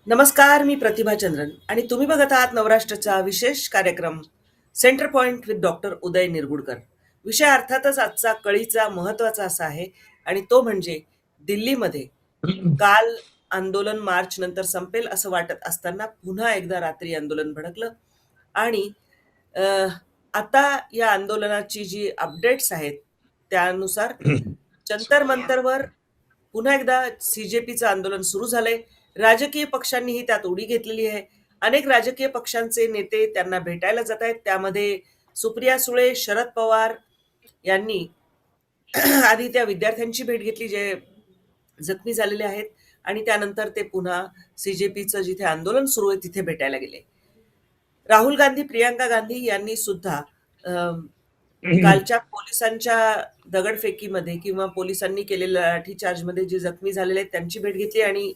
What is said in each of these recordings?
नमस्कार, मी प्रतिभा चंद्रन आणि तुम्ही बघत आहात नवराष्ट्राचा विशेष कार्यक्रम centre point with doctor Uday Nirgudkar. विषय अर्थातच आजचा कळीचा महत्वाचा असा आहे आणि तो म्हणजे दिल्लीमध्ये काल आंदोलन मार्च नंतर संपेल असं वाटत असताना पुन्हा एकदा रात्री आंदोलन भडकलं आणि अ, आता या आंदोलनाची जी अपडेट्स आहेत त्यानुसार जंतर मंतरवर पुन्हा एकदा सीजेपीचं आंदोलन सुरू झालंय. राजकीय पक्षांनीही त्यात उडी घेतलेली आहे. अनेक राजकीय पक्षांचे नेते त्यांना भेटायला जात आहेत. त्यामध्ये सुप्रिया सुळे, शरद पवार यांनी आधी त्या विद्यार्थ्यांची भेट घेतली जे जखमी झालेले आहेत आणि त्यानंतर ते पुन्हा सीजेपीचं जिथे आंदोलन सुरू आहे तिथे भेटायला गेले. राहुल गांधी, प्रियांका गांधी यांनी सुद्धा कालच्या पोलिसांच्या दगडफेकीमध्ये किंवा पोलिसांनी केलेल्या लाठीचार्जमध्ये जे जखमी झालेले आहेत त्यांची भेट घेतली आणि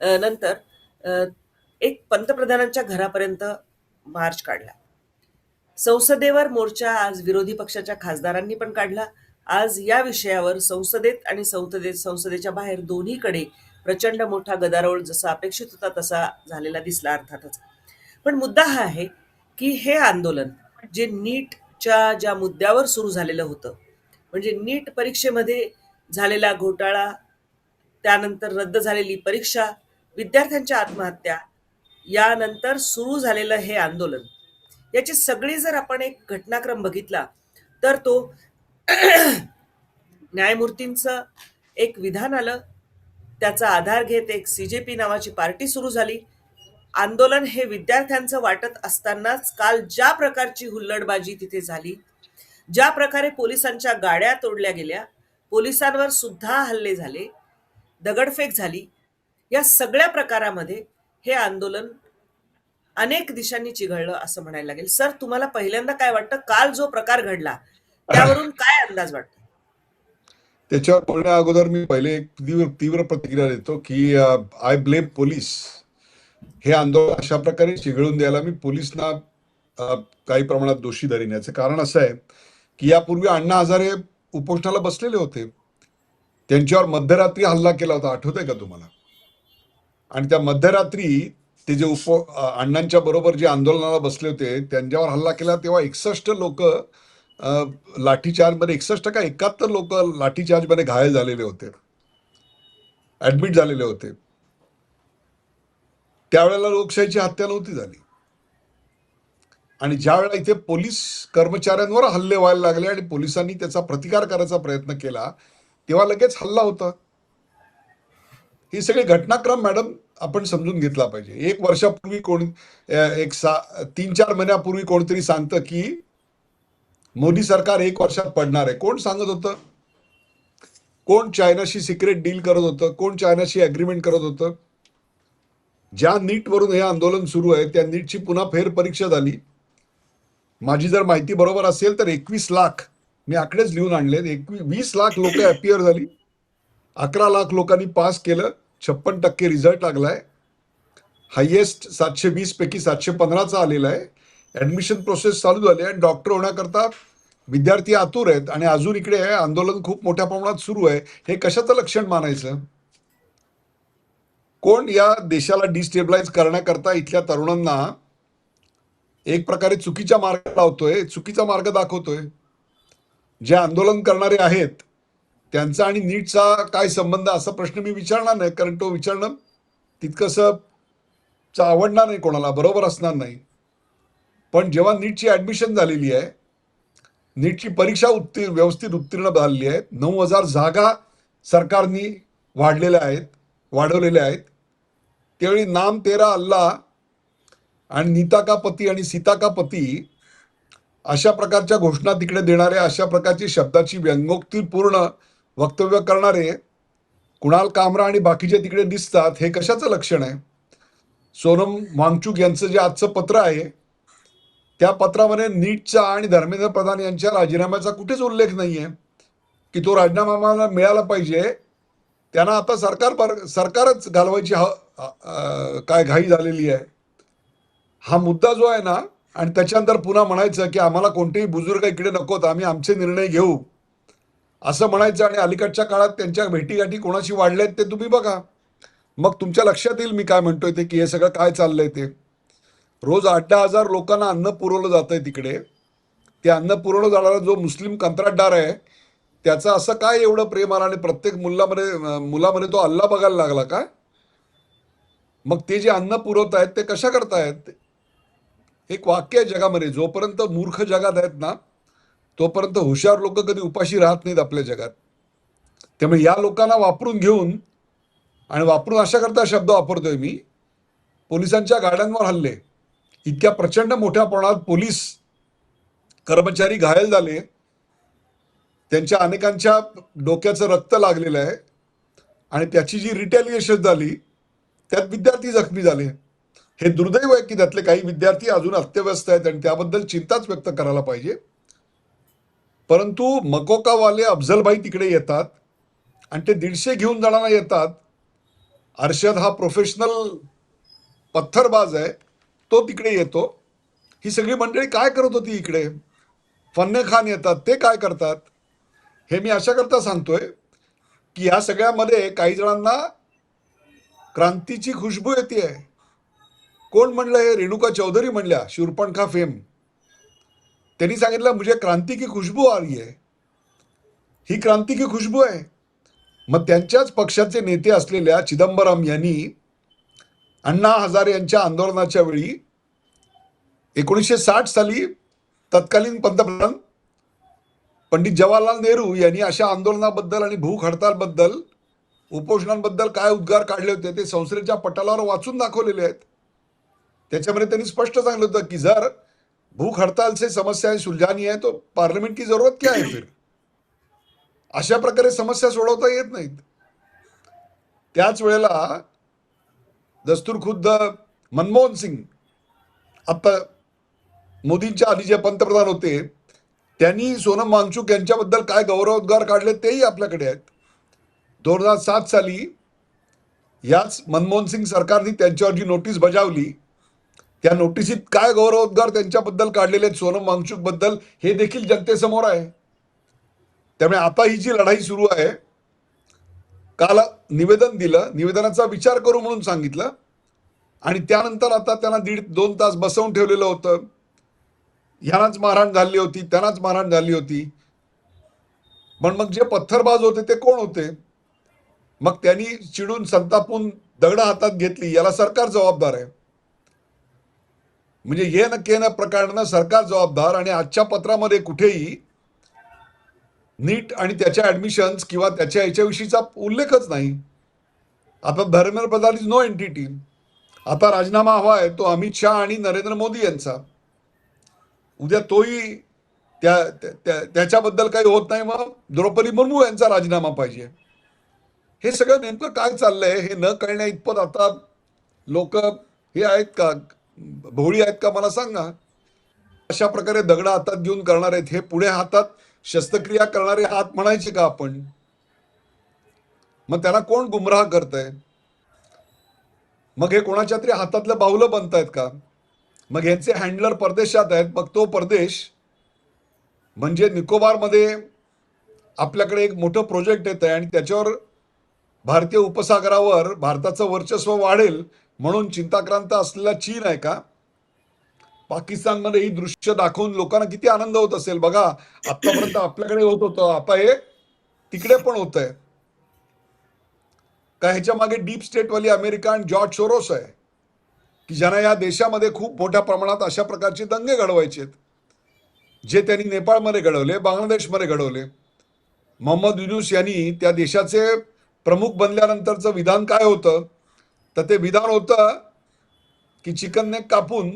नंतर अ, एक पंतप्रधानांच्या घरापर्यंत मार्च काढला. संसदेवर मोर्चा आज विरोधी पक्षाच्या खासदारांनी पण काढला. आज या विषयावर संसदेत आणि संसदेच्या बाहेर दोन्हीकडे प्रचंड मोठा गदारोळ जसा अपेक्षित होता तसा झालेला दिसला अर्थातच. पण मुद्दा हा आहे की हे आंदोलन जे नीटच्या ज्या मुद्द्यावर सुरू झालेलं होतं, म्हणजे नीट परीक्षेमध्ये झालेला घोटाळा, त्यानंतर रद्द झालेली परीक्षा, विद्यार्थ्यांच्या आत्महत्या, यानंतर सुरू झालेलं हे आंदोलन, याची सगळी जर आपण एक घटनाक्रम बघितला तर तो न्यायमूर्तींचं एक विधान आलं, त्याचा आधार घेत एक सीजेपी नावाची पार्टी सुरू झाली. आंदोलन हे विद्यार्थ्यांचं वाटत असतानाच काल ज्या प्रकारची हुल्लडबाजी तिथे झाली, ज्या प्रकारे पोलिसांच्या गाड्या तोडल्या गेल्या, पोलिसांवर सुद्धा हल्ले झाले, दगडफेक झाली, या सगळ्या प्रकारामध्ये हे आंदोलन अनेक दिशांनी चिघळलं असं म्हणायला लागेल. सर, तुम्हाला पहिल्यांदा काय वाटतं, काल जो प्रकार घडला त्यावरून काय अंदाज वाटतो? त्याच्यावर बोलण्या अगोदर मी पहिले एक तीव्र प्रतिक्रिया देतो की आय ब्लेम पोलीस. हे आंदोलन अशा प्रकारे चिघळून द्यायला मी पोलिसांना काही प्रमाणात दोषी धरीन. याचं कारण असं आहे की यापूर्वी अण्णा हजारे उपोषणाला बसलेले होते, त्यांच्यावर मध्यरात्री हल्ला केला होता, आठवतंय का तुम्हाला? आणि त्या मध्यरात्री ते जे अण्णांच्या बरोबर जे आंदोलनाला बसले होते त्यांच्यावर हल्ला केला तेव्हा 61 लोक लाठीचार्जमध्ये, 61 का 71 लोक लाठीचार्जमध्ये घायल झालेले होते, ऍडमिट झालेले होते. त्यावेळेला लोकशाहीची हत्या नव्हती झाली. आणि ज्या वेळेला इथे पोलीस कर्मचाऱ्यांवर हल्ले व्हायला लागले आणि पोलिसांनी त्याचा प्रतिकार करायचा प्रयत्न केला तेव्हा लगेच हल्ला होता. ही सगळी घटनाक्रम मॅडम आपण समजून घेतला पाहिजे. एक वर्षापूर्वी एक 3-4 महिन्यापूर्वी कोणतरी सांगतं की मोदी सरकार 1 वर्षात पडणार आहे. कोण सांगत होतं? कोण चायनाशी सिक्रेट डील करत होतं? कोण चायनाशी अग्रीमेंट करत होतं? ज्या नीटवरून हे आंदोलन सुरू आहे त्या नीटची पुन्हा फेरपरीक्षा झाली. माझी जर माहिती बरोबर असेल तर 21 लाख, मी आकडेच लिहून आणले, 20 लाख लोक अपियर झाली, 11 लाख लोकांनी पास केलं, 56% रिझल्ट लागलाय, हायएस्ट 720 पैकी 715चा आलेला आहे. ऍडमिशन प्रोसेस चालू झाली आहे, डॉक्टर होण्याकरता विद्यार्थी आतुर आहेत आणि अजून इकडे आंदोलन खूप मोठ्या प्रमाणात सुरू आहे. हे कशाचं लक्षण मानायचं? कोण या देशाला डिस्टेबलाइज करण्याकरता इथल्या तरुणांना एक प्रकारे चुकीचा मार्ग लावतोय, चुकीचा मार्ग दाखवतोय? जे आंदोलन करणारे आहेत त्यांचा आणि नीटचा काय संबंध असा प्रश्न मी विचारणार नाही, कारण तो विचारणं तितकंसं आवडणार नाही कोणाला, बरोबर असणार नाही. पण जेव्हा नीटची ऍडमिशन झालेली आहे, नीटची परीक्षा व्यवस्थित उत्तीर्ण झालेली आहे, 9,000 जागा सरकारनी वाढवलेल्या आहेत, त्यावेळी नाम तेरा अल्लाह आणि नीता का पती आणि सीता का पती अशा प्रकारच्या घोषणा तिकडे देणारे, अशा प्रकारची शब्दाची व्यंगोक्तीपूर्ण वक्तव्य करणारे कुणाल कामरा आणि बाकीचे तिकडे दिसतात. हे कशाचं लक्षण आहे? सोनम वांगचुक यांचं जे आजचं पत्र आहे त्या पत्रामध्ये नीटचा आणि धर्मेंद्र प्रधान यांच्या राजीनाम्याचा कुठेच उल्लेख नाहीये की तो राजीनामा मिळाला पाहिजे. त्यांना आता सरकारच घालवायची काय घाई झालेली आहे. हा मुद्दा जो आहे ना, आणि त्याच्यानंतर पुन्हा म्हणायचं की आम्हाला कोणतेही बुजुर्ग इकडे नकोत, आम्ही आमचे निर्णय घेऊ असं म्हणायचं. आणि अलीकडच्या काळात त्यांच्या भेटीगाठी कोणाशी वाढल्यात ते तुम्ही बघा. मग तुमच्या लक्षात येईल मी काय म्हणतोय ते, की हे सगळं काय चाललंय ते. रोज 8-10 हजार लोकांना अन्न पुरवलं जातंय तिकडे. ते अन्न पुरवलं जाणारा जो मुस्लिम कंत्राटदार आहे त्याचं असं काय एवढं प्रेम आलं आणि प्रत्येक मुलामध्ये तो अल्ला बघायला लागला का? मग ते जे अन्न पुरवत आहेत ते कशा करतायत? एक वाक्य आहे जगामध्ये, जोपर्यंत मूर्ख जगात आहेत ना तोपर्यंत हुशार लोक कधी उपाशी राहत नाहीत आपल्या जगात. त्यामुळे या लोकांना वापरून घेऊन, आणि वापरून अशा करता शब्द वापरतोय मी, पोलिसांच्या गाड्यांवर हल्ले, इतक्या प्रचंड मोठ्या प्रमाणात पोलीस कर्मचारी घायल झाले, त्यांच्या अनेकांच्या डोक्याचं रक्त लागलेलं आहे आणि त्याची जी रिटॅलिएशन झाली त्यात विद्यार्थी जखमी झाले. हे दुर्दैव आहे की त्यातले काही विद्यार्थी अजून अत्यवस्थ आहेत आणि त्याबद्दल चिंताच व्यक्त करायला पाहिजे. परंतु मकोकावाले अफजलभाई तिकडे येतात आणि ते 150 घेऊन जाणारा येतात. अर्शद हा प्रोफेशनल पत्थरबाज आहे, तो तिकडे येतो. ही सगळी मंडळी काय करत होती इकडे? फन्ने खान येतात, ते काय करतात? हे मी अशा करता सांगतोय की या सगळ्यामध्ये काही जणांना क्रांतीची खुशबू येते आहे. कोण म्हणलं हे? रेणुका चौधरी म्हणल्या, शूरपणखा फेम. त्यांनी सांगितलं मुझे क्रांती की खुशबू आ रही है. ही क्रांती की खुशबू आहे. मग त्यांच्याच पक्षाचे नेते असलेल्या चिदंबरम यांनी अण्णा हजारे यांच्या आंदोलनाच्या वेळी 1960 साली तत्कालीन पंतप्रधान पंडित जवाहरलाल नेहरू यांनी अशा आंदोलनाबद्दल आणि भूक हडतालबद्दल, उपोषणांबद्दल काय उद्गार काढले होते ते संसदेच्या पटलावर वाचून दाखवलेले आहेत. त्याच्यामध्ये त्यांनी स्पष्ट सांगितलं होतं की जर भूख हड़ताल से समस्याएं सुलझानी है तो पार्लियामेंट की जरूरत क्या है फिर. अशा प्रकारे समस्या सोडवता येत नाहीत. त्याच वेळेला दस्तूरखुद्द मनमोहन सिंग, आता मोदींच्या आधी जे पंतप्रधान होते, त्यांनी सोनम वांगचुक यांच्याबद्दल काय गौरवोद्गार काढले तेही आपल्याकडे आहेत. 2007 साली याच मनमोहन सिंग सरकारने त्यांच्यावर जी नोटीस बजावली त्या नोटिसीत काय गौरवोद्गार त्यांच्याबद्दल काढलेले आहेत सोनम वांगचुक बद्दल हे देखील जनतेसमोर आहे. त्यामुळे आता ही जी लढाई सुरू आहे, काल निवेदन दिलं, निवेदनाचा विचार करू म्हणून सांगितलं आणि त्यानंतर आता त्यांना 1.5-2 तास बसवून ठेवलेलं होतं. ह्यानाच मारहाण झाली होती, त्यांनाच मारहाण झाली होती. पण मग जे पत्थरबाज होते ते कोण होते? मग त्यांनी चिडून संतापून दगड हातात घेतली, याला सरकार जबाबदार आहे. म्हणजे ये न के न प्रकरणानं सरकार जबाबदार. आणि आजच्या पत्रामध्ये कुठेही नीट आणि त्याच्या ऍडमिशन्स किंवा त्याच्या याच्याविषयीचा उल्लेखच नाही. आता Dharmendra Pradhan is no entity. आता राजीनामा हवा आहे तो अमित शहा आणि नरेंद्र मोदी यांचा. उद्या तोही त्याच्याबद्दल काही होत नाही, मग द्रौपदी मुर्मू यांचा राजीनामा पाहिजे. हे सगळं नेमकं काय चाललंय हे न कळण्या इतपत आता लोक हे आहेत का, भोळी आहेत का मला सांगा. अशा प्रकारे दगड हातात घेऊन करणार आहेत. हे पुढे हातात शस्त्रक्रिया करणारे हात म्हणायचे का आपण? मग त्यांना कोण गुमराह करतंय? मग हे कोणाच्या तरी हातातलं बाहुलं बनतायत का? मग यांचे हँडलर परदेशात आहेत. मग तो परदेश म्हणजे निकोबारमध्ये आपल्याकडे एक मोठं प्रोजेक्ट येत आहे आणि त्याच्यावर भारतीय उपसागरावर भारताचं वर्चस्व वाढेल म्हणून चिंताक्रांत असलेला चीन आहे का? पाकिस्तानमध्ये ही दृश्य दाखवून लोकांना किती आनंद होत असेल बघा. आतापर्यंत आपल्याकडे होत होतं, आता हे तिकडे पण होत आहे का? ह्याच्या मागे डीप स्टेटवाली अमेरिका आणि जॉर्ज सोरोस आहे की ज्यांना या देशामध्ये खूप मोठ्या प्रमाणात अशा प्रकारचे दंगे घडवायचे आहेत, जे त्यांनी नेपाळमध्ये घडवले, बांगलादेशमध्ये घडवले. मोहम्मद युनूस यांनी त्या देशाचे प्रमुख बनल्यानंतरचं विधान काय होतं? तर ते विधान होतं की चिकन नेक कापून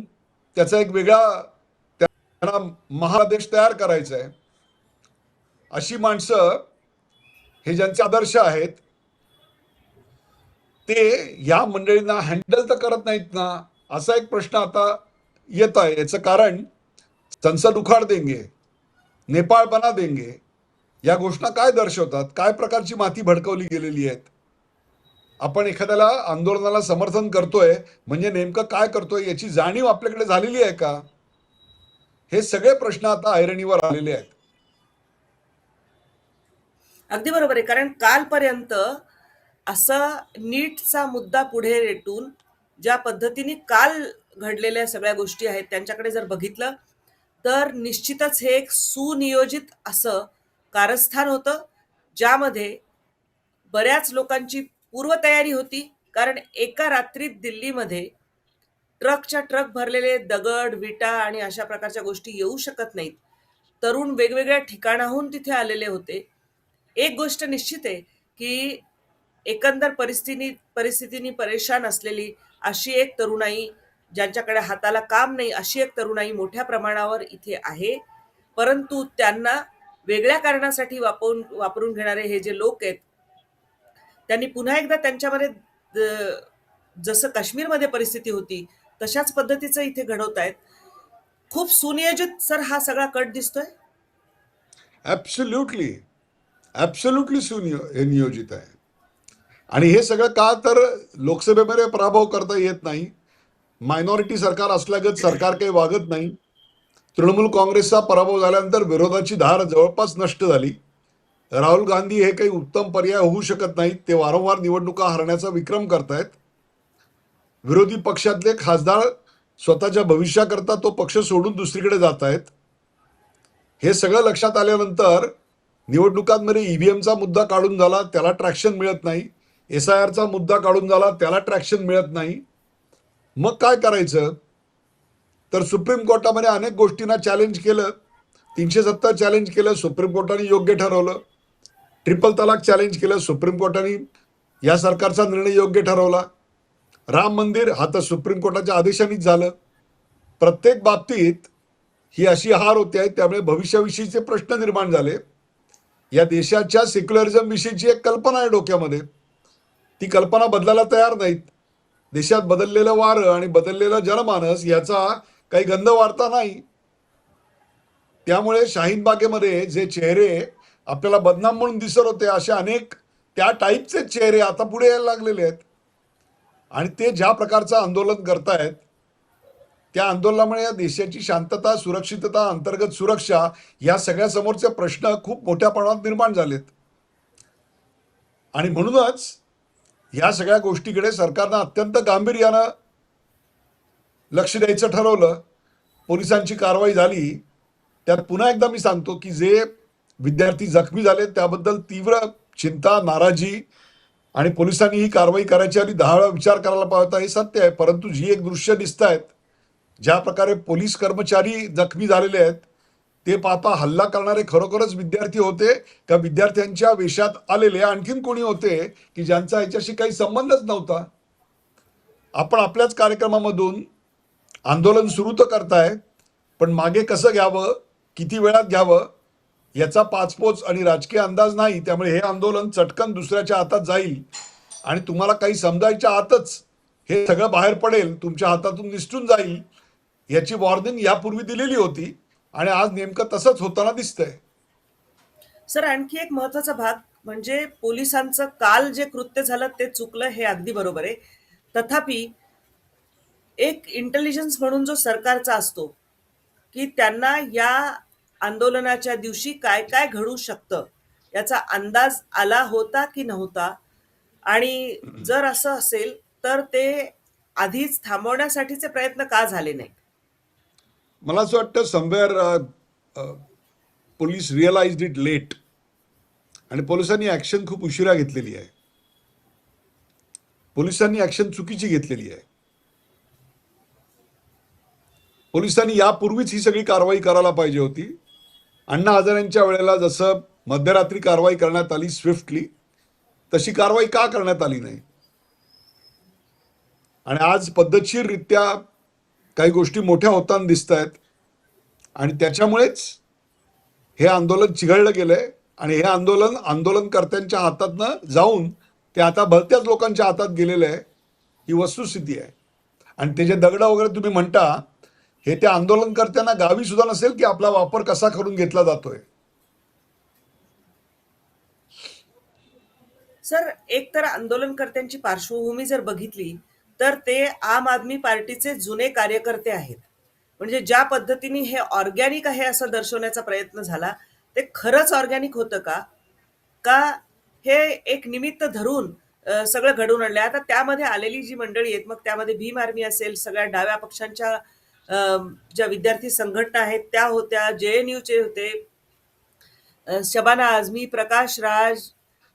त्याचा एक वेगळा त्यांना महादेश तयार करायचा आहे. अशी माणसं हे ज्यांचे आदर्श आहेत ते या मंडळींना हँडल तर करत नाहीत ना, असा एक प्रश्न आता येत आहे. याचं कारण संसद उखाड देंगे, नेपाळ बना देंगे या घोषणा काय दर्शवतात? काय प्रकारची माती भडकवली गेलेली आहेत? आपण एखाद्याला आंदोलनाला समर्थन करतोय म्हणजे नेमकं काय करतोय याची जाणीव आपल्याकडे झालेली आहे का? हे सगळे प्रश्न आता ऐरणीवर आलेले आहेत. अगदी बरोबर आहे. कारण कालपर्यंत असं नीटचा मुद्दा पुढे रेटून ज्या पद्धतीने काल घडलेल्या सगळ्या गोष्टी आहेत त्यांच्याकडे जर बघितलं तर निश्चितच हे एक सुनियोजित असं कारस्थान होतं, ज्यामध्ये बऱ्याच लोकांची पूर्वतयारी होती. कारण एका रात्रीत दिल्लीमध्ये ट्रकच्या ट्रक भरलेले दगड, विटा आणि अशा प्रकारच्या गोष्टी येऊ शकत नाहीत. तरुण वेगवेगळ्या ठिकाणाहून तिथे आलेले होते. एक गोष्ट निश्चित आहे, की एकंदर परिस्थितीनी परेशान असलेली अशी एक तरुणाई, ज्यांच्याकडे हाताला काम नाही, अशी एक तरुणाई मोठ्या प्रमाणावर इथे आहे. परंतु त्यांना वेगळ्या कारणासाठी वापरून घेणारे हे जे लोक आहेत, त्यांनी पुन्हा एकदा त्यांच्यामध्ये जसं काश्मीरमध्ये परिस्थिती होती तशाच पद्धतीचं इथे घडवतायत. खूप सुनियोजित सर हा सगळा कट दिसतोय. ऍब्सोल्युटली ऍब्सोल्युटली हे नियोजित आहे. आणि हे सगळं का तर लोकसभेमध्ये पराभव करता येत नाही, मायनॉरिटी सरकार असल्यागत सरकार काही वागत नाही. तृणमूल काँग्रेसचा पराभव झाल्यानंतर विरोधाची धार जवळपास नष्ट झाली. राहुल गांधी हे काही उत्तम पर्याय होऊ शकत नाहीत. ते वारंवार निवडणुका हरण्याचा विक्रम करतायत. विरोधी पक्षातले खासदार स्वतःच्या भविष्याकरता तो पक्ष सोडून दुसरीकडे जात आहेत. हे सगळं लक्षात आल्यानंतर निवडणुकांमध्ये ईव्हीएमचा मुद्दा काढून झाला, त्याला ट्रॅक्शन मिळत नाही. SIRचा मुद्दा काढून झाला, त्याला ट्रॅक्शन मिळत नाही. मग काय करायचं? तर सुप्रीम कोर्टामध्ये अनेक गोष्टींना चॅलेंज केलं. 370 चॅलेंज केलं, सुप्रीम कोर्टाने योग्य ठरवलं. ट्रिपल तलाक चॅलेंज केलं, सुप्रीम कोर्टाने या सरकारचा निर्णय योग्य ठरवला. राम मंदिर हा तर सुप्रीम कोर्टाच्या आदेशानेच झालं. प्रत्येक बाबतीत ही अशी हार होते आहे. त्यामुळे भविष्याविषयीचे प्रश्न निर्माण झाले. या देशाच्या सेक्युलरिझम विषयीची एक कल्पना आहे डोक्यामध्ये, ती कल्पना बदलायला तयार नाहीत. देशात बदललेलं वारं आणि बदललेलं जनमानस याचा काही गंध वार्ता नाही. त्यामुळे शाहीन बागेमध्ये जे चेहरे आपल्याला बदनाम म्हणून दिसत होते, असे अनेक त्या टाईपचे चेहरे आता पुढे यायला लागलेले आहेत. आणि ते ज्या प्रकारचं आंदोलन करतायत, त्या आंदोलनामुळे या देशाची शांतता, सुरक्षितता, अंतर्गत सुरक्षा या सगळ्या समोरचे प्रश्न खूप मोठ्या प्रमाणात निर्माण झालेत. आणि म्हणूनच या सगळ्या गोष्टीकडे सरकारनं अत्यंत गांभीर्यानं लक्ष द्यायचं ठरवलं. पोलिसांची कारवाई झाली. त्यात पुन्हा एकदा मी सांगतो की जे विद्यार्थी जखमी झाले त्याबद्दल तीव्र चिंता, नाराजी, आणि पोलिसांनी ही कारवाई करायची आधी 10 वेळा विचार करायला पाहिजे होता, हे सत्य आहे. परंतु जी एक दृश्य दिसत आहेत, ज्या प्रकारे पोलीस कर्मचारी जखमी झालेले आहेत, ते पाहता हल्ला करणारे खरोखरच विद्यार्थी होते का विद्यार्थ्यांच्या वेशात आलेले आणखीन कोणी होते की ज्यांचा याच्याशी काही संबंधच नव्हता? आपण आपल्याच कार्यक्रमामधून आंदोलन सुरू तर करताय, पण मागे कसं घ्यावं, किती वेळात घ्यावं याचा पाचपोच आणि राजकीय अंदाज नाही. त्यामुळे हे आंदोलन चटकन दुसऱ्याच्या हातात जाईल आणि तुम्हाला काही समजायच्या आतच हे सगळं बाहेर पडेल, तुमच्या हातातून निसटून जाईल, याची वॉर्निंग यापूर्वी दिलेली होती. आणि आज नेमकं तसंच होताना दिसतंय. सर आणखी एक महत्वाचा भाग म्हणजे पोलिसांचं काल जे कृत्य झालं ते चुकलं, हे अगदी बरोबर आहे. तथापि एक इंटेलिजन्स म्हणून जो सरकारचा असतो, की त्यांना या आंदोलनाच्या दिवशी काय काय घडू शकतं याचा अंदाज आला होता की नव्हता, आणि जर असं असेल तर ते आधीच थांबवण्यासाठीचे प्रयत्न का झाले नाहीत? मला असं वाटतं somewhere police realised it let आणि पोलिसांनी ऍक्शन खूप उशिरा घेतलेली आहे. पोलिसांनी ऍक्शन चुकीची घेतलेली आहे. पोलिसांनी यापूर्वीच ही सगळी कारवाई करायला पाहिजे होती. अण्णा हजारेंच्या वेळेला जसं मध्यरात्री कारवाई करण्यात आली स्विफ्टली, तशी कारवाई का करण्यात आली नाही? आणि आज पद्धतशीररित्या काही गोष्टी मोठ्या होताना दिसत आहेत आणि त्याच्यामुळेच हे आंदोलन चिघळलं गेलंय. आणि हे आंदोलनकर्त्यांच्या हातातनं जाऊन ते आता भलत्याच लोकांच्या हातात गेलेलं आहे, ही वस्तुस्थिती आहे. आणि ते जे दगड वगैरे तुम्ही म्हणता, हे त्या आंदोलनकर्त्यांना गावी सुद्धा नसेल की आपला वापर कसा करून घेतला जातोय. सर एक तर आंदोलनकर्त्यांची पार्श्वभूमी जर बघितली तर ते आम आदमी पार्टीचे जुने कार्यकर्ते आहेत. म्हणजे ज्या पद्धतीने हे ऑर्गॅनिक आहे असं दर्शवण्याचा प्रयत्न झाला, ते खरंच ऑर्गॅनिक होतं का? का हे एक निमित्त धरून सगळं घडवून आणलंय. आता त्यामध्ये आलेली जी मंडळी आहेत, मग त्यामध्ये भीम आर्मी असेल, सगळ्या डाव्या पक्षांच्या ज्या विद्यार्थी संघटना आहेत त्या होत्या, JNUचे होते, शबाना आझमी, प्रकाश राज,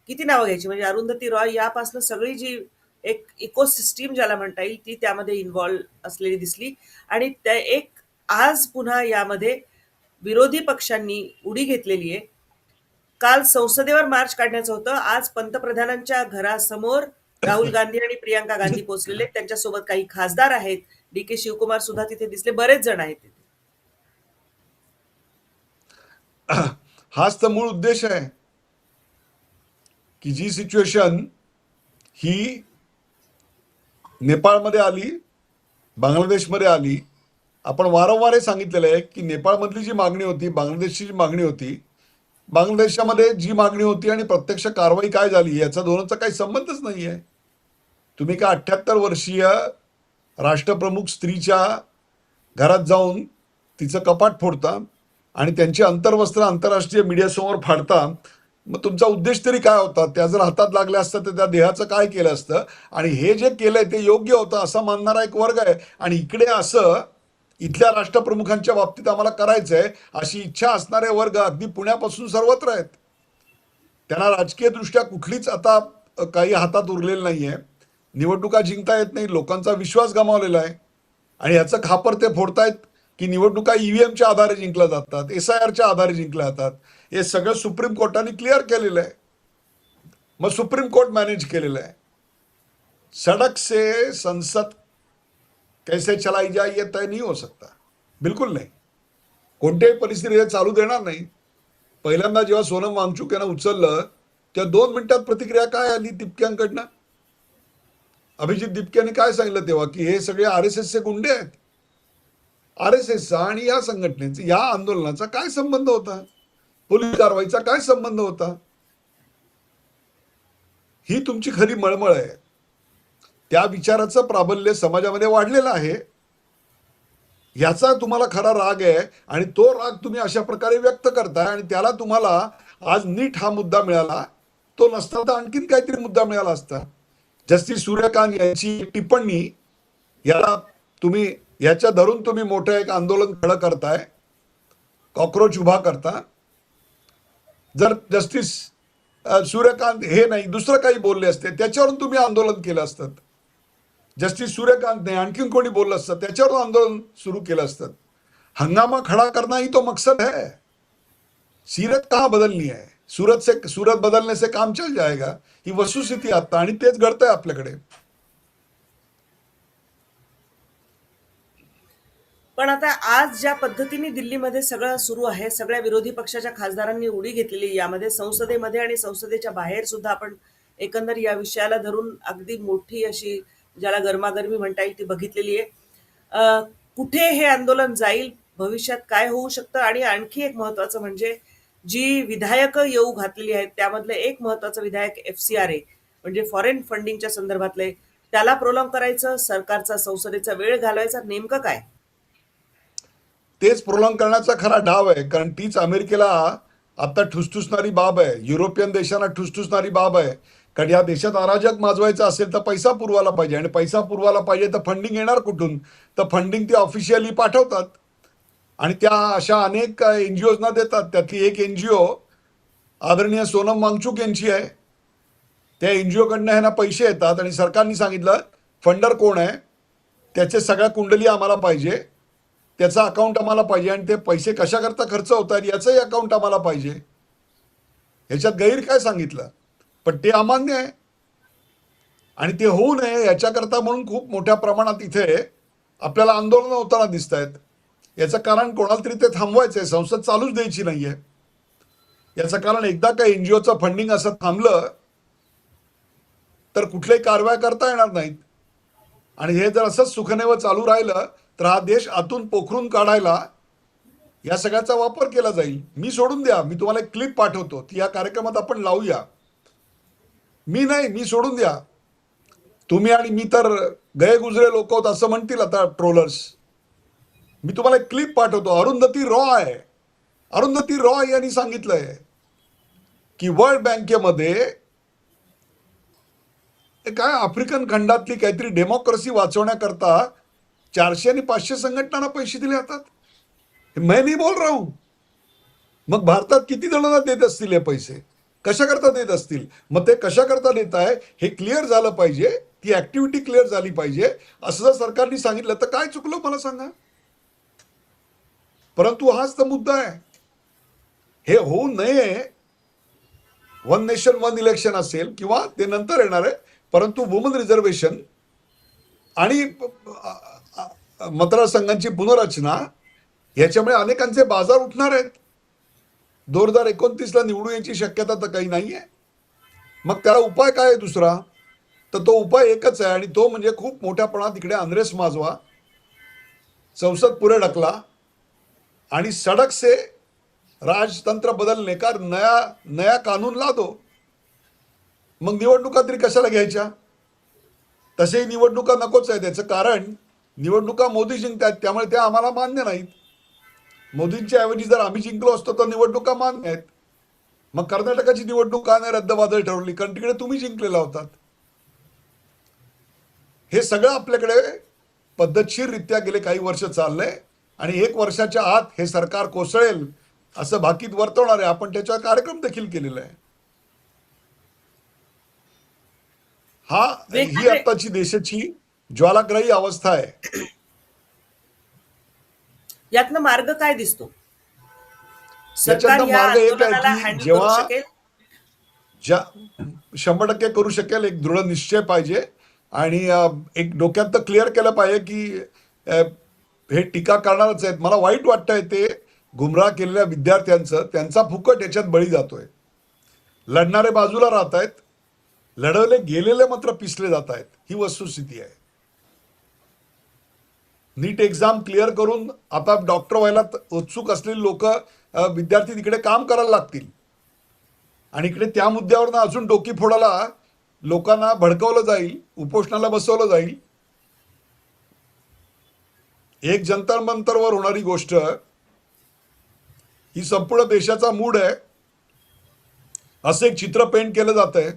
किती नावं घ्यायची, म्हणजे अरुंधती रॉय यापासून सगळी जी एक इकोसिस्टीम ज्याला म्हणता येईल ती त्यामध्ये इन्व्हॉल्व असलेली दिसली. आणि त्या एक आज पुन्हा यामध्ये विरोधी पक्षांनी उडी घेतलेली आहे. काल संसदेवर मार्च काढण्याचं होतं, आज पंतप्रधानांच्या घरासमोर राहुल गांधी आणि प्रियांका गांधी पोहोचलेले, त्यांच्यासोबत काही खासदार आहेत, DK शिवकुमार सुद्धा तिथे दिसले, बरेच जण आहेत तिथे. हाच तर मूळ उद्देश आहे की जी सिच्युएशन ही नेपाळमध्ये आली, बांगलादेशमध्ये आली. आपण वारंवार हे सांगितलेलं आहे की नेपाळमधली जी मागणी होती, बांगलादेशची जी मागणी होती, बांगलादेशामध्ये जी मागणी होती आणि प्रत्यक्ष कारवाई काय झाली याचा दोनचा काही संबंधच नाही आहे. तुम्ही का 78 वर्षीय राष्ट्रप्रमुख स्त्रीच्या घरात जाऊन तिचं कपाट फोडता आणि त्यांची अंतर्वस्त्र आंतरराष्ट्रीय मीडियासमोर फाडता. मग तुमचा उद्देश तरी काय होता? त्या जर हातात लागल्या असतं तर त्या देहाचं काय केलं असतं? आणि हे जे केलंय ते योग्य होतं असं मानणारा एक वर्ग आहे, आणि इकडे असं इथल्या राष्ट्रप्रमुखांच्या बाबतीत आम्हाला करायचंय अशी इच्छा असणारे वर्ग अगदी पुण्यापासून सर्वत्र आहेत. त्यांना राजकीय दृष्ट्या कुठलीच आता काही हातात उरलेलं नाहीये. निवडणुका जिंकता येत नाही, लोकांचा विश्वास गमावलेला आहे, आणि याचं खापर ते फोडतायत की निवडणुका ईव्हीएमच्या आधारे जिंकल्या जातात, SIRच्या आधारे जिंकल्या जातात. हे सगळं सुप्रीम कोर्टाने क्लिअर केलेलं आहे. मग सुप्रीम कोर्ट मॅनेज केलेलं आहे. सड़क से संसद कैसे चलाई जाए ये तय नहीं हो सकता, बिलकुल नाही. कोणत्याही परिस्थितीत हे चालू देणार नाही. पहिल्यांदा जेव्हा सोनम वांगचुक यांना उचललं तेव्हा 2 मिनिटात प्रतिक्रिया काय आली दिपक्यांकडनं? अभिजित दिपक्याने काय सांगितलं तेव्हा की हे सगळे RSSचे गुंडे आहेत. RSSचा आणि या संघटनेचा, या आंदोलनाचा काय संबंध होता? पोलीस कारवाईचा काय संबंध होता? ही तुमची खरी मळमळ आहे. त्या विचाराचं प्राबल्य समाजामध्ये वाढलेलं आहे, याचा तुम्हाला खरा राग आहे, आणि तो राग तुम्ही अशा प्रकारे व्यक्त करताय. आणि त्याला तुम्हाला आज नीट हा मुद्दा मिळाला, तो नसता तर आणखीन काहीतरी मुद्दा मिळाला असता. जस्टिस सूर्यकांत यांची टिप्पणी, याला तुम्ही याच्या धरून तुम्ही मोठं एक आंदोलन खडं करताय, कॉक्रोच उभा करता. जर जस्टिस सूर्यकांत हे नाही दुसरं काही बोलले असते त्याच्यावरून तुम्ही आंदोलन केलं असतं. जस्टिस सूर्यकांत नाही आणखीन कोणी बोललं असतं त्याच्यावर आंदोलन सुरू केलं असतं. हंगामा खड़ा करना ही तो मकसद है. सीरत कहाँ बदलनी है? सूरत बदलने से काम चल जाएगा, ही वस्तुस्थिती आता, आणि तेच घडतंय आपल्याकडे. पण आता आज ज्या पद्धतीने दिल्लीमध्ये सगळं सुरू आहे, सगळ्या विरोधी पक्षाच्या खासदारांनी उडी घेतलेली, यामध्ये संसदेमध्ये आणि संसदेच्या बाहेर सुद्धा आपण एकंदर या विषयाला धरून अगदी मोठी अशी ज्याला गरमागरमी म्हणता येईल ती बघितलेली आहे. कुठे हे आंदोलन जाईल, भविष्यात काय होऊ शकतं, आणि आणखी एक महत्वाचं म्हणजे जी विधायक येऊ घातलेली आहेत त्यामधलं एक महत्वाचं विधायक FCRA म्हणजे फॉरेन फंडिंगच्या संदर्भातले, त्याला प्रोलॉंग करायचं, सरकारचा संसदेचा वेळ घालवायचा, नेमकं काय? तेच प्रोलॉंग करण्याचा खरा डाव आहे, कारण तीच अमेरिकेला आता ठुसठुसणारी बाब आहे, युरोपियन देशांना ठुसठुसणारी बाब आहे. कारण या देशात अराजक माजवायचं असेल तर पैसा पुरवायला पाहिजे, आणि पैसा पुरवायला पाहिजे तर फंडिंग येणार कुठून? तर फंडिंग ते ऑफिशियली पाठवतात, आणि त्या अशा अनेक NGOजना देतात. त्यातली एक NGO आदरणीय सोनम वांगचुक यांची आहे. त्या NGO कडनं ह्यांना पैसे येतात, आणि सरकारने सांगितलं फंडर कोण आहे त्याचे सगळ्या कुंडली आम्हाला पाहिजे, त्याचा अकाउंट आम्हाला पाहिजे, आणि ते पैसे कशाकरता खर्च होतात याचंही अकाउंट आम्हाला पाहिजे. ह्याच्यात गैर काय सांगितलं? पण ते अमान्य आहे, आणि ते होऊ नये याच्याकरता म्हणून खूप मोठ्या प्रमाणात इथे आपल्याला आंदोलनं होताना दिसत आहेत. याचं कारण कोणाला तरी ते थांबवायचं आहे, संसद चालूच द्यायची नाहीये. याचं कारण एकदा का NGOचं फंडिंग असं थांबलं तर कुठल्याही कारवाया करता येणार नाहीत, आणि हे जर असंच सुखनेव चालू राहिलं तर हा देश आतून पोखरून काढायला या सगळ्याचा वापर केला जाईल. मी सोडून द्या, मी तुम्हाला एक क्लिप पाठवतो, ती या कार्यक्रमात आपण लावूया. मी सोडून द्या. तुम्ही आणि मी तर गये गुजरे लोक आहोत असं म्हणतील आता ट्रोलर्स. मी तुम्हाला एक क्लिप पाठवतो. अरुंधती रॉय यांनी सांगितलंय की वर्ल्ड बँकेमध्ये हे काय आफ्रिकन खंडातली काहीतरी डेमोक्रेसी वाचवण्याकरता 400 आणि 500 संघटनांना पैसे दिले जातात. मैं नाही बोल रहा हूं. मग भारतात किती जणांना देत असतील हे पैसे, कशा करता देत असतील? मग ते कशा करता देत आहे हे क्लिअर झालं पाहिजे, ती ऍक्टिव्हिटी क्लिअर झाली पाहिजे. असं जर सरकारने सांगितलं तर काय चुकलं मला सांगा. परंतु हाच तर मुद्दा आहे. हे होऊ नये. वन नेशन वन इलेक्शन असेल किंवा ते नंतर येणार आहे, परंतु वुमन रिझर्वेशन आणि मतदारसंघांची पुनर्रचना याच्यामुळे अनेकांचे बाजार उठणार आहेत. 2029ला निवडून यायची शक्यता तर काही नाहीये. मग त्याला उपाय काय आहे दुसरा? तर तो उपाय एकच आहे आणि तो म्हणजे खूप मोठ्या प्रमाणात इकडे अनरेस माजवा, संसद पुढे ढकला आणि सड़क से राजतंत्र बदलने का नया नया कानून ला दो. मग निवडणुका तरी कशाला घ्यायच्या? तसेही निवडणुका नकोच आहे. त्याचं कारण निवडणुका मोदी जिंकतात, त्यामुळे त्या आम्हाला मान्य नाहीत. मोदींच्या ऐवजी जर आम्ही जिंकलो असतो तर निवडणुका मान्य आहेत. मग कर्नाटकाची निवडणूक का नाही रद्दबातल ठरवली? कारण तिकडे तुम्ही जिंकलेला होतात. हे सगळं आपल्याकडे पद्धतशीररित्या गेले काही वर्ष चाललंय आणि 1 वर्षाच्या आत हे सरकार कोसळेल असं भाकीत वर्तवणार आहे. आपण त्याच्यावर कार्यक्रम देखील केलेला आहे. ही वेगवेगळे आताची देशाची ज्वालाग्राही अवस्था आहे. यातनं मार्ग काय दिसतो? सरकार याच्यातनं या मार्ग एक आहे आंदोलनाला की हँडल करू जेव्हा शकेल? 100% करू शकेल. एक दृढ निश्चय पाहिजे आणि एक डोक्यात तर क्लिअर केलं पाहिजे की हे टीका करणारच आहेत. मला वाईट वाटतंय ते गुमराह केलेल्या विद्यार्थ्यांचं, त्यांचा फुकट याच्यात बळी जातोय. लढणारे बाजूला राहत आहेत, लढवले गेलेले मात्र पिसले जात आहेत. ही वस्तुस्थिती आहे. नीट एक्झाम क्लिअर करून आता डॉक्टर व्हायला उत्सुक असलेले लोक, विद्यार्थी तिकडे काम करायला लागतील आणि इकडे त्या मुद्द्यावर अजून डोकी फोडायला लोकांना भडकवलं जाईल, उपोषणाला बसवलं जाईल. एक जंतर मंतरवर होणारी गोष्ट ही संपूर्ण देशाचा मूड आहे असं एक चित्र पेंट केलं जात आहे.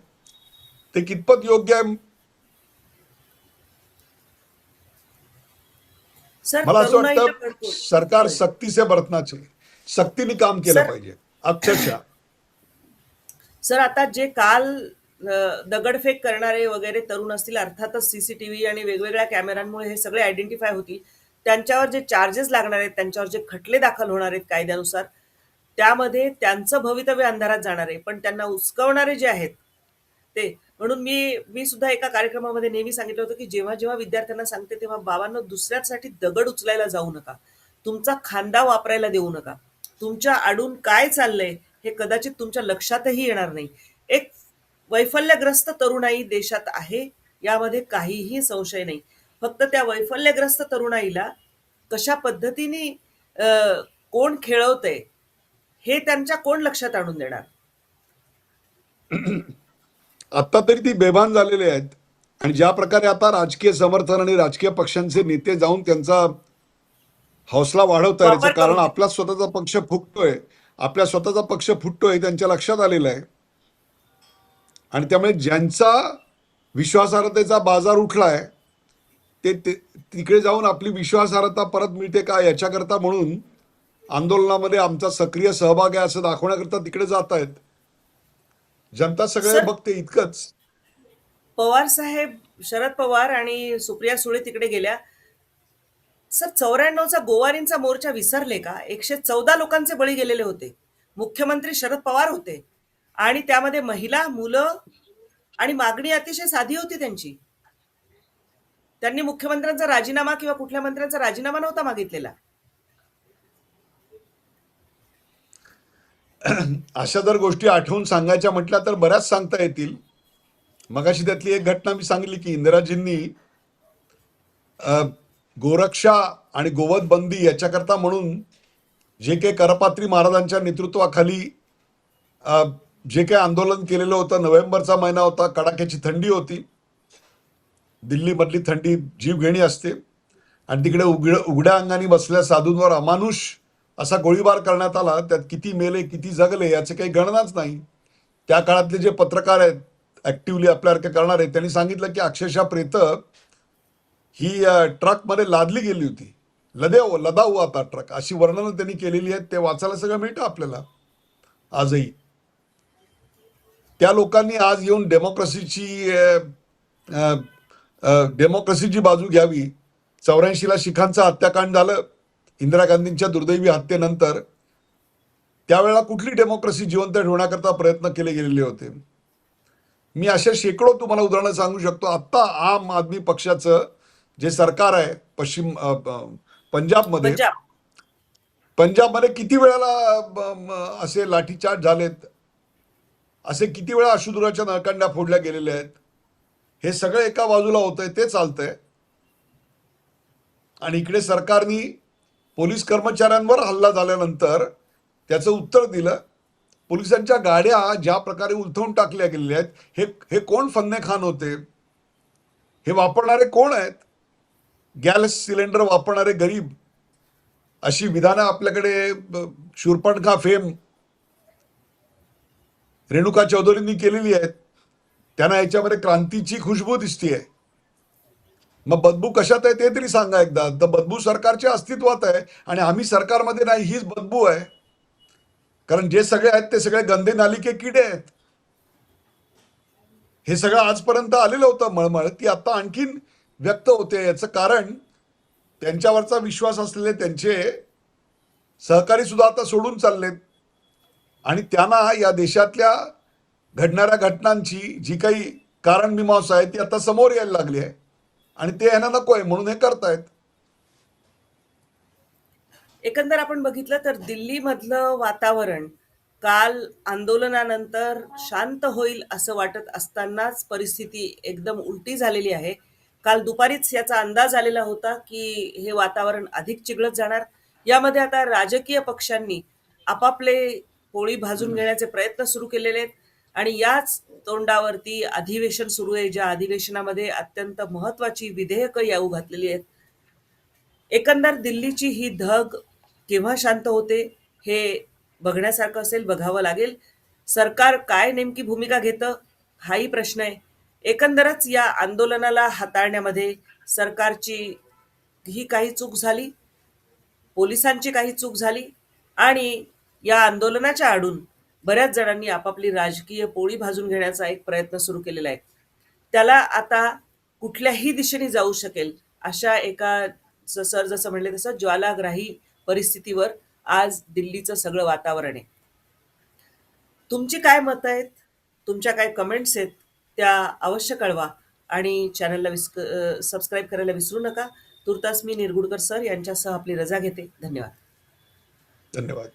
ते कितपत योग्य आहे सर, मला असं तरुणाईला वाटतं. भडकवून सरकार होय. सक्ती से बरतना चाहिए. सक्तीने काम केलं सर पाहिजे अक्षरशः. सर आता जे काल दगडफेक करणारे वगैरे तरुण असतील, अर्थातच सीसीटीव्ही आणि वेगवेगळ्या कॅमेऱ्यांमुळे हे सगळे आयडेंटिफाय होतील. त्यांच्यावर जे चार्जेस लागणार आहेत, त्यांच्यावर जे खटले दाखल होणार आहेत कायद्यानुसार, त्यामध्ये त्यांचं भवितव्य अंधारात जाणार आहे. पण त्यांना उचकवणारे जे आहेत ते, म्हणून मी सुद्धा एका कार्यक्रमामध्ये नेहमी सांगितलं होतं की जेव्हा जेव्हा विद्यार्थ्यांना सांगते तेव्हा बाबांनो, दुसऱ्यासाठी दगड उचलायला जाऊ नका, तुमचा खांदा वापरायला देऊ नका. तुमच्या आडून काय चाललंय हे कदाचित तुमच्या लक्षातही येणार नाही. एक वैफल्यग्रस्त तरुणाई देशात आहे, यामध्ये काहीही संशय नाही. फक्त त्या वैफल्यग्रस्त तरुणाईला कशा पद्धतीने कोण खेळवतंय हे त्यांच्या कोण लक्षात आणून देणार? आता तरी ती बेभान झालेले आहेत आणि ज्या प्रकारे आता राजकीय समर्थन आणि राजकीय पक्षांचे नेते जाऊन त्यांचा हौसला वाढवत आहे. वापर याचं कारण करून आपला स्वतःचा पक्ष फुटतोय, आपल्या स्वतःचा पक्ष फुटतोय त्यांच्या लक्षात आलेलं आहे. आणि त्यामुळे ज्यांचा विश्वासार्हतेचा बाजार उठलाय ते तिकडे जाऊन आपली विश्वासार्हता परत मिळते का याच्याकरता म्हणून आंदोलनामध्ये आमचा सक्रिय सहभाग आहे असं दाखवण्याकरता तिकडे जात आहेत. जनता सगळे सर, बघते इतकंच. पवार साहेब, शरद पवार आणि सुप्रिया सुळे तिकडे गेल्या. सर, 94चा गोवारींचा मोर्चा विसरले का? 114 लोकांचे बळी गेलेले होते. मुख्यमंत्री शरद पवार होते आणि त्यामध्ये महिला, मुलं आणि मागणी अतिशय साधी होती त्यांची. त्यांनी मुख्यमंत्र्यांचा राजीनामा किंवा कुठल्या मंत्र्यांचा राजीनामा नव्हता मागितलेला. अशा जर गोष्टी आठवून सांगायच्या म्हटल्या तर बऱ्याच सांगता येतील. मगाशी त्यातली एक घटना मी सांगितली की इंदिराजींनी गोरक्षा आणि गोवध बंदी याच्याकरता म्हणून जे काही करपात्री महाराजांच्या नेतृत्वाखाली जे काही आंदोलन केलेलं होतं, नोव्हेंबरचा महिना होता, कडाक्याची थंडी होती, दिल्लीमधली थंडी जीवघेणी असते आणि तिकडे उघड्या अंगाने बसलेल्या साधूंवर अमानुष असा गोळीबार करण्यात आला. त्यात किती मेले किती जगले याचे काही गणनाच नाही. त्या काळातले जे पत्रकार आहेत ऍक्टिव्हली आपल्यासारखे करणारे त्यांनी सांगितलं की अक्षरशः प्रेत ही ट्रकमध्ये लादली गेली होती. लदाऊ आता ट्रक, अशी वर्णनं त्यांनी केलेली आहेत. ते वाचायला सगळं मिळतं आपल्याला आजही. त्या लोकांनी आज येऊन डेमोक्रेसीची बाजू घ्यावी. 84ला शिखांचं हत्याकांड झालं इंदिरा गांधींच्या दुर्दैवी हत्येनंतर. त्यावेळेला कुठली डेमोक्रेसी जिवंत ठेवण्याकरता प्रयत्न केले गेलेले होते. मी अशा शेकडो तुम्हाला उदाहरणं सांगू शकतो. आत्ता आम आदमी पक्षाचं जे सरकार आहे पंजाबमध्ये पंजाब. पंजाबमध्ये किती वेळेला असे लाठीचार्ज झालेत, असे किती वेळा अश्रुधुराच्या नळकांड्या फोडल्या गेलेल्या आहेत. हे सगळं एका बाजूला होतंय, ते चालतंय. आणि इकडे सरकारने पोलीस कर्मचाऱ्यांवर हल्ला झाल्यानंतर त्याचं उत्तर दिलं. पोलिसांच्या गाड्या ज्या प्रकारे उलथवून टाकल्या गेलेल्या आहेत, हे कोण फन्ने खान होते? हे वापरणारे कोण आहेत? गॅस सिलेंडर वापरणारे गरीब. अशी विधानं आपल्याकडे शूरपणखा फेम रेणुका चौधरींनी केलेली आहेत. त्यांना याच्यामध्ये क्रांतीची खुशबू दिसतीये. मग बदबू कशात आहे ते तरी सांगा एकदा. तर बदबू सरकारच्या अस्तित्वात आहे आणि आम्ही सरकारमध्ये नाही, हीच बदबू आहे. कारण जे सगळे आहेत ते सगळे गंदे नाली के किडे आहेत. हे सगळं आजपर्यंत आलेलं होतं मळमळ, ती आता आणखीन व्यक्त होते. याचं कारण त्यांच्यावरचा विश्वास असलेले त्यांचे सहकारी सुद्धा आता सोडून चाललेत आणि त्यांना या देशातल्या घडणाऱ्या घटनांची जी काही कारण मीमांसा आहे ती आता समोर यायला लागली आहे आणि ते यांना नको आहे म्हणून हे करतायत. एकंदर आपण बघितलं तर दिल्लीमधलं वातावरण काल आंदोलनानंतर शांत होईल असं वाटत असतानाच परिस्थिती एकदम उलटी झालेली आहे. काल दुपारीच याचा अंदाज आलेला होता की हे वातावरण अधिक चिघळत जाणार. यामध्ये आता राजकीय पक्षांनी आपापले पोळी भाजून घेण्याचे प्रयत्न सुरू केलेले आहेत आणि याच तोंडावरती अधिवेशन सुरू आहे, ज्या अधिवेशनामध्ये अत्यंत महत्वाची विधेयकं येऊ घातलेली आहेत. एकंदर दिल्लीची ही धग केव्हा शांत होते हे बघण्यासारखं असेल, बघावं लागेल. सरकार काय नेमकी भूमिका घेतं हाही प्रश्न आहे. एकंदरच या आंदोलनाला हाताळण्यामध्ये सरकारची ही काही चूक झाली, पोलिसांची काही चूक झाली आणि या आंदोलनाच्या आडून बऱ्याच जणांनी आपापली राजकीय पोळी भाजून घेण्याचा एक प्रयत्न सुरू केलेला आहे. त्याला आता कुठल्याही दिशेने जाऊ शकेल अशा एका सर जसं म्हणले तसं ज्वालाग्राही परिस्थितीवर आज दिल्लीचं सगळं वातावरण आहे. तुमची काय मतं आहेत, तुमच्या काय कमेंट्स आहेत त्या अवश्य कळवा आणि चॅनलला सबस्क्राईब करायला विसरू नका. तुर्तास मी निरगुडकर सर यांच्यासह आपली रजा घेते. धन्यवाद. धन्यवाद.